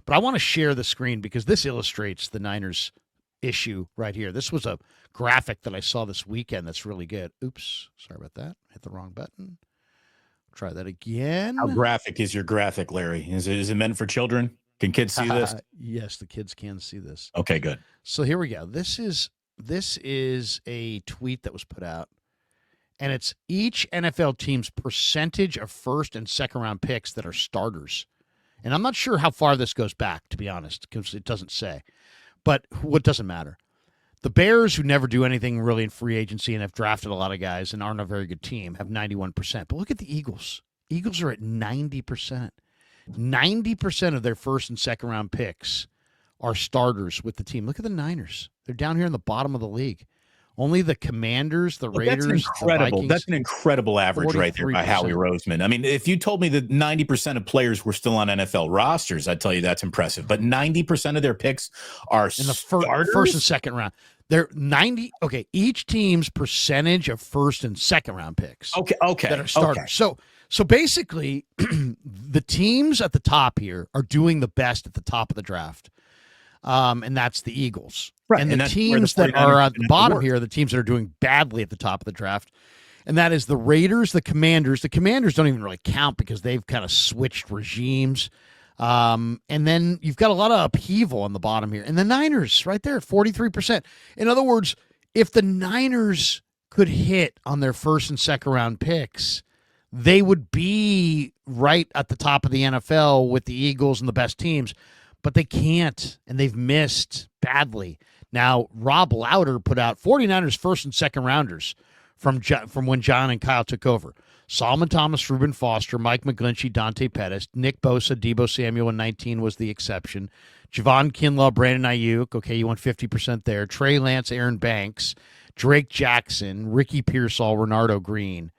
But I want to share the screen because this illustrates the Niners issue right here. This was a graphic that I saw this weekend that's really good. Oops, sorry about that. Hit the wrong button. Try that again. How graphic is your graphic, Larry? Is it meant for children? Can kids see this? Yes, the kids can see this. Okay, good. So here we go. This is a tweet that was put out, and it's each NFL team's percentage of first and second round picks that are starters. And I'm not sure how far this goes back, to be honest, because it doesn't say. But what doesn't matter. The Bears, who never do anything really in free agency and have drafted a lot of guys and aren't a very good team, have 91%. But look at the Eagles. Eagles are at 90%. 90% of their first and second round picks are starters with the team. Look at the Niners. They're down here in the bottom of the league. Only the Commanders, the Raiders, that's incredible. The Vikings, that's an incredible average right there by Howie Roseman. I mean, if you told me that 90% of players were still on NFL rosters, I'd tell you that's impressive. But 90% of their picks are in the first and second round. They're 90. Okay, each team's percentage of first and second round picks. Okay, that are starters. Okay. So basically, the teams at the top here are doing the best at the top of the draft. And that's the Eagles. Right. And the teams that are at the bottom here are the teams that are doing badly at the top of the draft. And that is the Raiders, the Commanders. The Commanders don't even really count because they've kind of switched regimes. And then you've got a lot of upheaval on the bottom here. And the Niners right there, 43%. In other words, if the Niners could hit on their first and second round picks, they would be right at the top of the NFL with the Eagles and the best teams. But they can't, and they've missed badly. Now, Rob Lauder put out 49ers first and second rounders from when John and Kyle took over. Solomon Thomas, Reuben Foster, Mike McGlinchey, Dante Pettis, Nick Bosa, Deebo Samuel in 19 was the exception. Javon Kinlaw, Brandon Ayuk, okay, you went 50% there. Trey Lance, Aaron Banks, Drake Jackson, Ricky Pearsall, Renardo Green.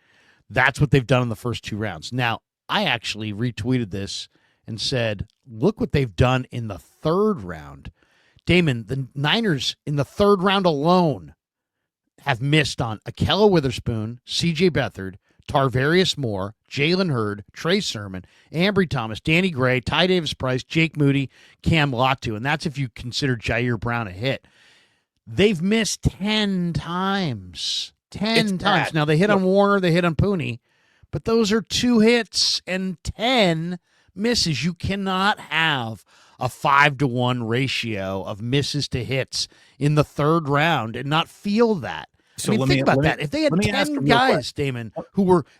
That's what they've done in the first two rounds. Now, I actually retweeted this and said, look what they've done in the third round. Damon, the Niners in the third round alone have missed on Ahkello Witherspoon, C.J. Beathard, Tarvarius Moore, Jalen Hurd, Trey Sermon, Ambry Thomas, Danny Gray, Ty Davis-Price, Jake Moody, Cam Latu, and that's if you consider Jair Brown a hit. They've missed 10 times. 10 times. Now, they hit on Warner, they hit on Pooney, but those are 2 hits and 10 misses. You cannot have a 5-to-1 ratio of misses to hits in the third round and not feel that. So I mean, think about that. If they had 10 guys, Damon,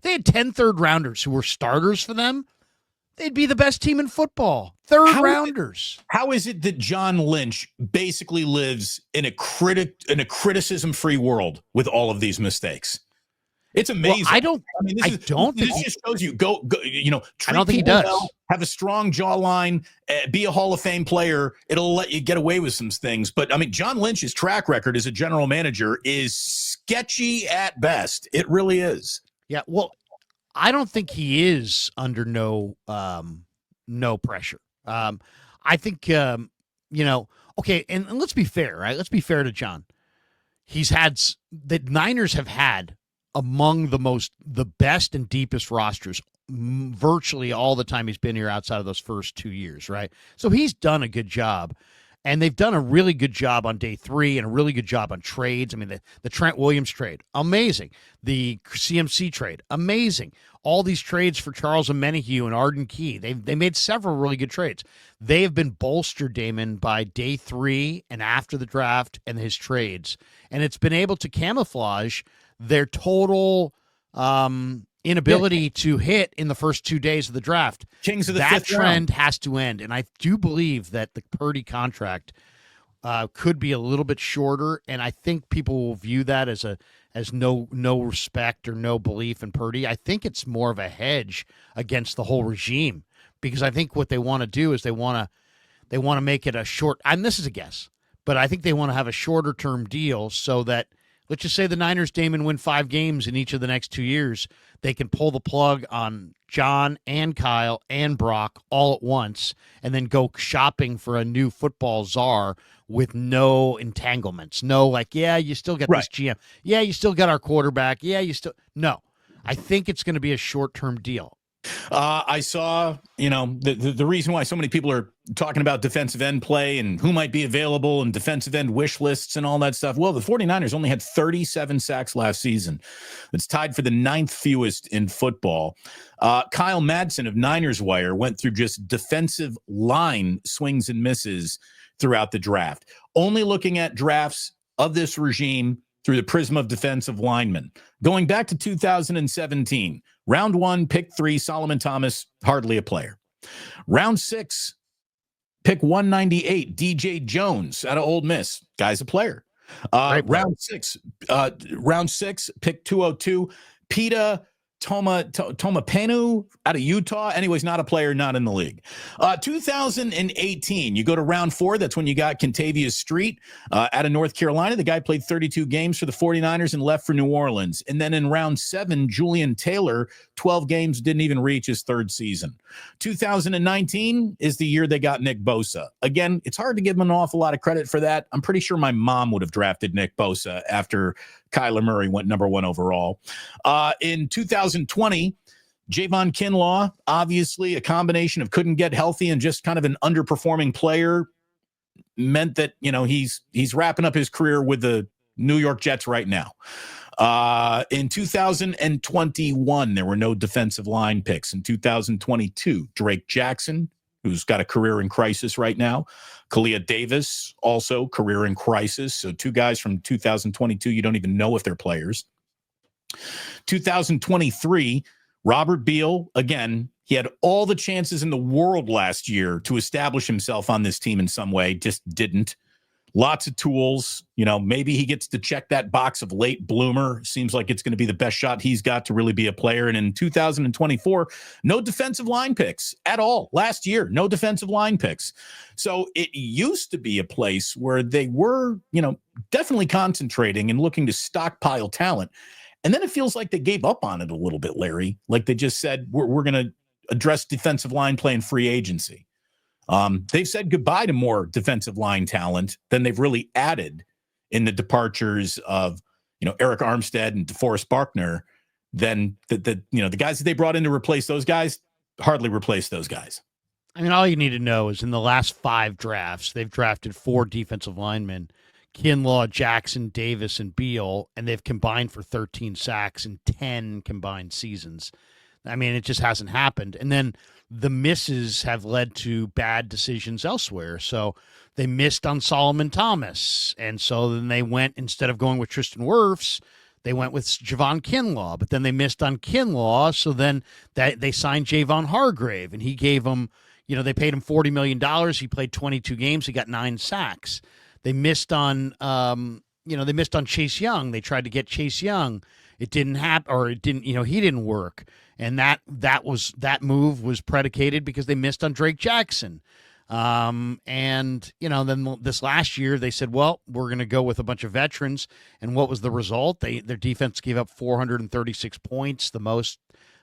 they had 10 third rounders who were starters for them, they'd be the best team in football. Third rounders. How is it that John Lynch basically lives in a criticism-free world with all of these mistakes? It's amazing. Well, this just shows you go. I don't think he does. Well, have a strong jawline, be a Hall of Fame player. It'll let you get away with some things. But I mean, John Lynch's track record as a general manager is sketchy at best. It really is. Yeah. Well, I don't think he is under no pressure. I think okay. And let's be fair, right? Let's be fair to John. The Niners have had among the best and deepest rosters virtually all the time he's been here outside of those first 2 years, right? So he's done a good job, and they've done a really good job on day 3 and a really good job on trades. I mean, the Trent Williams trade, amazing. The CMC trade, amazing. All these trades for Charles Omenihu and Arden Key, they made several really good trades. They have been bolstered, Damon, by day 3 and after the draft and his trades, and it's been able to camouflage their total inability to hit in the first 2 days of the draft. Kings of the that fifth trend round. has to end, and I do believe that the Purdy contract could be a little bit shorter, and I think people will view that as no respect or no belief in Purdy. I think it's more of a hedge against the whole regime, because I think what they want to do is they want to make it a short. And this is a guess, but I think they want to have a shorter term deal so that, let's just say the Niners, Damon, win 5 games in each of the next 2 years. They can pull the plug on John and Kyle and Brock all at once and then go shopping for a new football czar with no entanglements. No, you still got this GM. Yeah, you still got our quarterback. Yeah, you still. No, I think it's going to be a short-term deal. I saw, the reason why so many people are talking about defensive end play and who might be available and defensive end wish lists and all that stuff. Well, the 49ers only had 37 sacks last season. It's tied for the 9th fewest in football. Kyle Madsen of Niners Wire went through just defensive line swings and misses throughout the draft. Only looking at drafts of this regime through the prism of defensive linemen. Going back to 2017, round 1, pick 3, Solomon Thomas, hardly a player. Round 6, pick 198, DJ Jones out of Ole Miss, guy's a player. Round 6, pick 202, Peta Tomapenu out of Utah. Anyways, not a player, not in the league. 2018, you go to round 4. That's when you got Kentavious Street out of North Carolina. The guy played 32 games for the 49ers and left for New Orleans. And then in round 7, Julian Taylor, 12 games, didn't even reach his 3rd season. 2019 is the year they got Nick Bosa. Again, it's hard to give him an awful lot of credit for that. I'm pretty sure my mom would have drafted Nick Bosa after Kyler Murray went number 1 overall. In 2020, Javon Kinlaw, obviously a combination of couldn't get healthy and just kind of an underperforming player, meant that, he's wrapping up his career with the New York Jets right now. In 2021, there were no defensive line picks. In 2022, Drake Jackson, who's got a career in crisis right now. Kalia Davis, also career in crisis. So 2 guys from 2022, you don't even know if they're players. 2023, Robert Beal, again, he had all the chances in the world last year to establish himself on this team in some way, just didn't. Lots of tools. Maybe he gets to check that box of late bloomer. Seems like it's going to be the best shot he's got to really be a player. And in 2024, no defensive line picks at all. Last year, no defensive line picks. So it used to be a place where they were, definitely concentrating and looking to stockpile talent. And then it feels like they gave up on it a little bit, Larry. Like they just said, we're going to address defensive line play in free agency. They've said goodbye to more defensive line talent than they've really added in the departures of, Eric Armstead and DeForest Buckner. Then the guys that they brought in to replace those guys hardly replace those guys. I mean, all you need to know is in the last 5 drafts, they've drafted 4 defensive linemen, Kinlaw, Jackson, Davis, and Beal, and they've combined for 13 sacks in 10 combined seasons. I mean, it just hasn't happened. And then the misses have led to bad decisions elsewhere. So they missed on Solomon Thomas. And so then they went, instead of going with Tristan Wirfs, they went with Javon Kinlaw. But then they missed on Kinlaw. So then they signed Javon Hargrave. And he gave them, they paid him $40 million. He played 22 games. He got 9 sacks. They missed on, they missed on Chase Young. They tried to get Chase Young. It didn't happen, or it didn't, he didn't work. And that move was predicated because they missed on Drake Jackson. Then this last year they said, well, we're going to go with a bunch of veterans. And what was the result? Their defense gave up 436 points, the most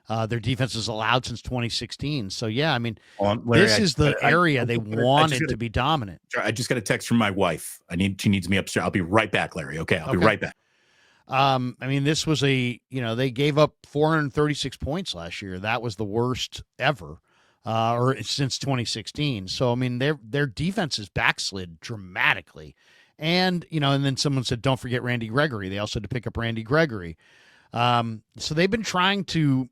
their defense has allowed since 2016. So, yeah, I mean, Larry, this is the area they wanted to be dominant. I just got a text from my wife. She needs me upstairs. I'll be right back, Larry. Okay, I'll be right back. I mean, this was they gave up 436 points last year. That was the worst ever, or since 2016. So, I mean, their defense is backslid dramatically. And, and then someone said, don't forget Randy Gregory. They also had to pick up Randy Gregory. So they've been trying to,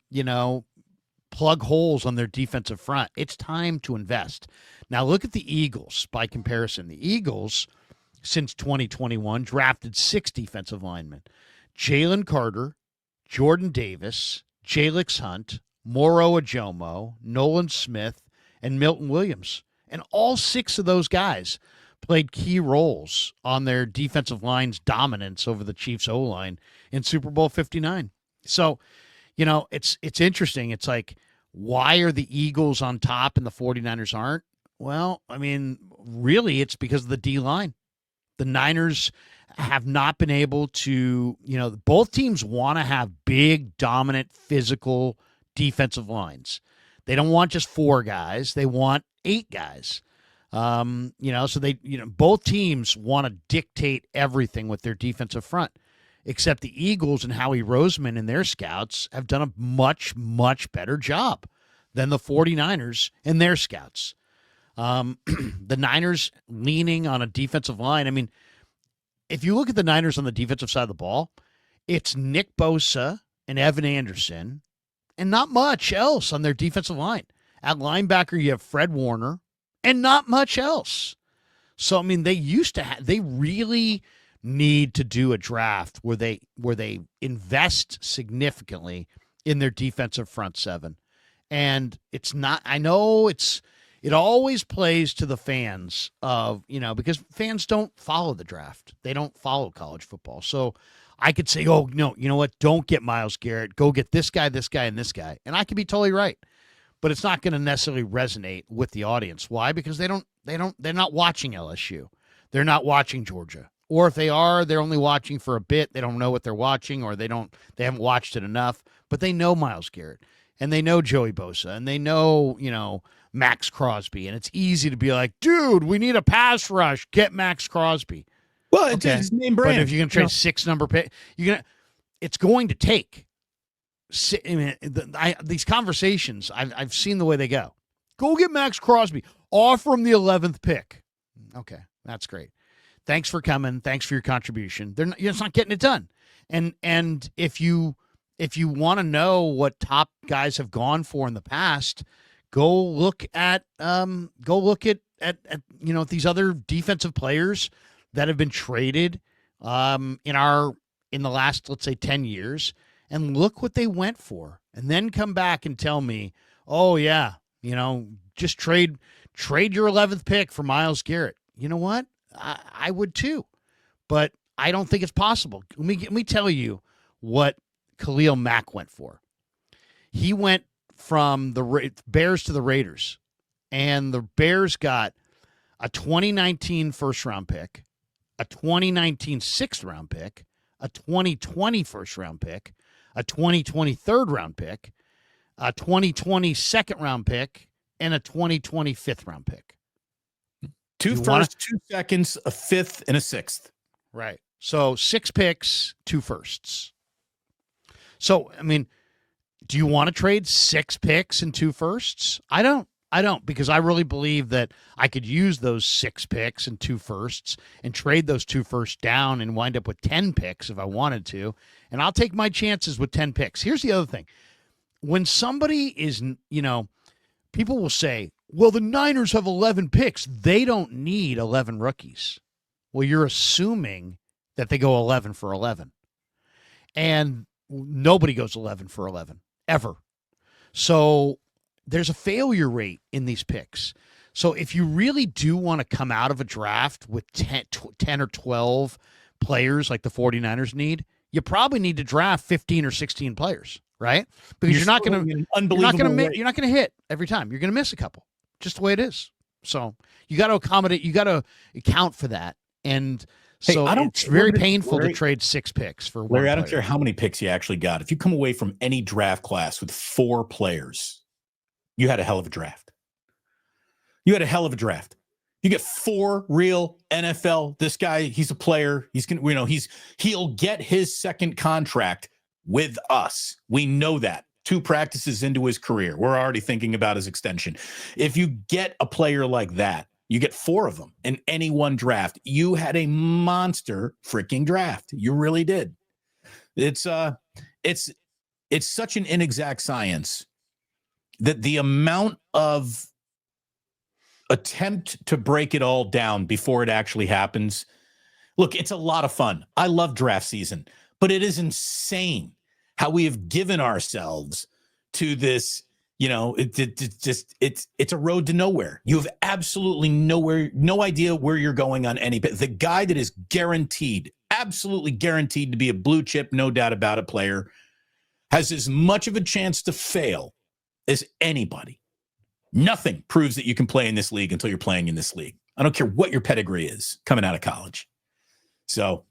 plug holes on their defensive front. It's time to invest. Now, look at the Eagles by comparison. The Eagles, since 2021, drafted 6 defensive linemen: Jalen Carter, Jordan Davis, Jalix Hunt, Moro Ajomo, Nolan Smith, and Milton Williams. And all 6 of those guys played key roles on their defensive line's dominance over the Chiefs' O-line in Super Bowl 59. So, it's interesting. It's like, why are the Eagles on top and the 49ers aren't? Well, I mean, really, it's because of the D-line. The Niners have not been able to, both teams want to have big, dominant, physical defensive lines. They don't want just 4 guys. They want 8 guys. So they, both teams want to dictate everything with their defensive front, except the Eagles and Howie Roseman and their scouts have done a much, much better job. than the 49ers and their scouts. The Niners leaning on a defensive line. I mean, if you look at the Niners on the defensive side of the ball, it's Nick Bosa and Evan Anderson and not much else on their defensive line. At linebacker, you have Fred Warner and not much else. So, I mean, they really need to do a draft where they invest significantly in their defensive front seven. And it's not, I know it always plays to the fans of, because fans don't follow the draft. They don't follow college football. So I could say, oh, no, you know what? Don't get Myles Garrett. Go get this guy, and this guy. And I could be totally right. But it's not going to necessarily resonate with the audience. Why? Because they're not watching LSU. They're not watching Georgia. Or if they are, they're only watching for a bit. They don't know what they're watching, or they haven't watched it enough. But they know Myles Garrett, and they know Joey Bosa, and they know, Max Crosby. And it's easy to be like, dude, we need a pass rush. Get Max Crosby. Well, it's name brand. But if you're going to trade 6-number pick, it's going to take. These conversations, I've seen the way they go. Go get Max Crosby. Offer him the 11th pick. Okay, that's great. Thanks for coming. Thanks for your contribution. You're just not getting it done. And if you want to know what top guys have gone for in the past, go look at these other defensive players that have been traded in the last, let's say, 10 years, and look what they went for, and then come back and tell me, oh yeah, just trade your 11th pick for Myles Garrett. You know what? I would too, but I don't think it's possible. Let me tell you what Khalil Mack went for. He went from the Bears to the Raiders, and the Bears got a 2019 first-round pick, a 2019 sixth-round pick, a 2020 first-round pick, a 2020 third-round pick, a 2020 second-round pick, and a 2020 fifth-round pick. 2 firsts, 2 seconds, a fifth, and a sixth. Right. So 6 picks, 2 firsts. So, I mean, do you want to trade 6 picks and 2 firsts? I don't, because I really believe that I could use those 6 picks and 2 firsts and trade those 2 firsts down and wind up with 10 picks if I wanted to. And I'll take my chances with 10 picks. Here's the other thing. When somebody is, people will say, well, the Niners have 11 picks. They don't need 11 rookies. Well, you're assuming that they go 11 for 11. And nobody goes 11 for 11, ever. So there's a failure rate in these picks. So if you really do want to come out of a draft with 10 or 12 players like the 49ers need, you probably need to draft 15 or 16 players, right? Because you're not going to hit every time. You're going to miss a couple. Just the way it is. So you got to accommodate, you got to account for that. And so it's very painful to trade 6 picks for one Larry, I don't care how many picks you actually got. If you come away from any draft class with 4 players, you had a hell of a draft. You had a hell of a draft. You get 4 real NFL. This guy, he's a player. He's going to, he'll get his second contract with us. We know that. 2 practices into his career, we're already thinking about his extension. If you get a player like that, you get 4 of them in any one draft. You had a monster freaking draft. You really did. It's such an inexact science that the amount of attempt to break it all down before it actually happens. Look, it's a lot of fun. I love draft season, but it is insane how we have given ourselves to this, it's a road to nowhere. You have absolutely no idea where you're going on any. The guy that is absolutely guaranteed to be a blue chip, no doubt about it, player has as much of a chance to fail as anybody. Nothing proves that you can play in this league until you're playing in this league. I don't care what your pedigree is coming out of college. So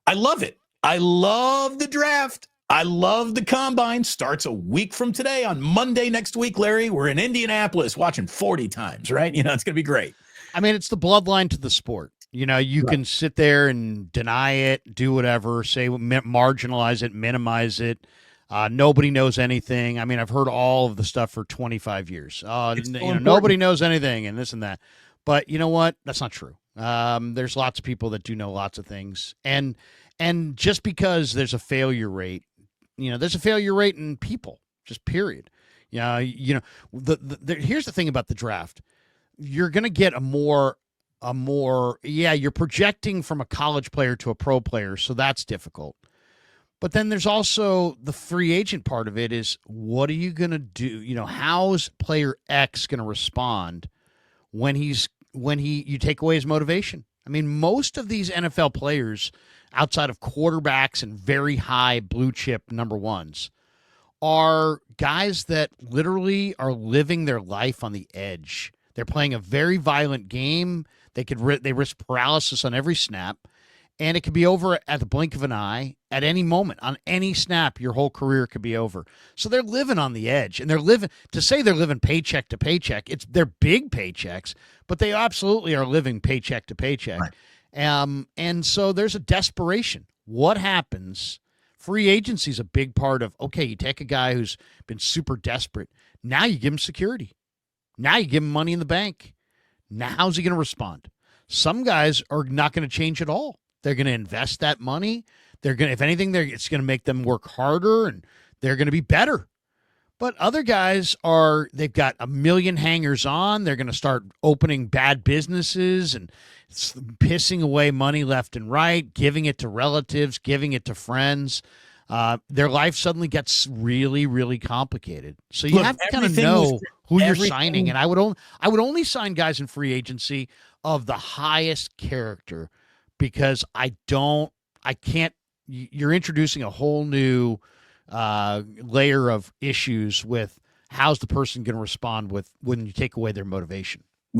I love it. I love the draft. I love the combine. Starts a week from today on Monday next week, Larry. We're in Indianapolis watching 40 times, right? It's going to be great. I mean, it's the bloodline to the sport. You can sit there and deny it, do whatever, say marginalize it, minimize it. Nobody knows anything. I mean, I've heard all of the stuff for 25 years. It's so Nobody important. knows anything and this and that. But you know what? That's not true. There's lots of people that do know lots of things. And just because there's a failure rate, there's a failure rate in people, just period. Here's the thing about the draft. You're going to get you're projecting from a college player to a pro player, so that's difficult. But then there's also the free agent part of it is what are you going to do? How's player X going to respond when you take away his motivation? I mean, most of these NFL players outside of quarterbacks and very high blue chip number ones are guys that literally are living their life on the edge. They're playing a very violent game. They risk paralysis on every snap, and it could be over at the blink of an eye at any moment. On any snap, your whole career could be over. So they're living on the edge, and they're living paycheck to paycheck. They're big paychecks, but they absolutely are living paycheck to paycheck. Right. And so there's a desperation. What happens? Free agency is a big part of, okay, you take a guy who's been super desperate. Now you give him security. Now you give him money in the bank. Now how's he going to respond? Some guys are not going to change at all. They're going to invest that money. If anything, it's going to make them work harder and they're going to be better. But other guys they've got a million hangers on. They're going to start opening bad businesses and pissing away money left and right, giving it to relatives, giving it to friends. Their life suddenly gets really, really complicated. So you have to kind of know who you're signing. And I would only sign guys in free agency of the highest character because you're introducing a whole new layer of issues with how's the person going to respond when you take away their motivation.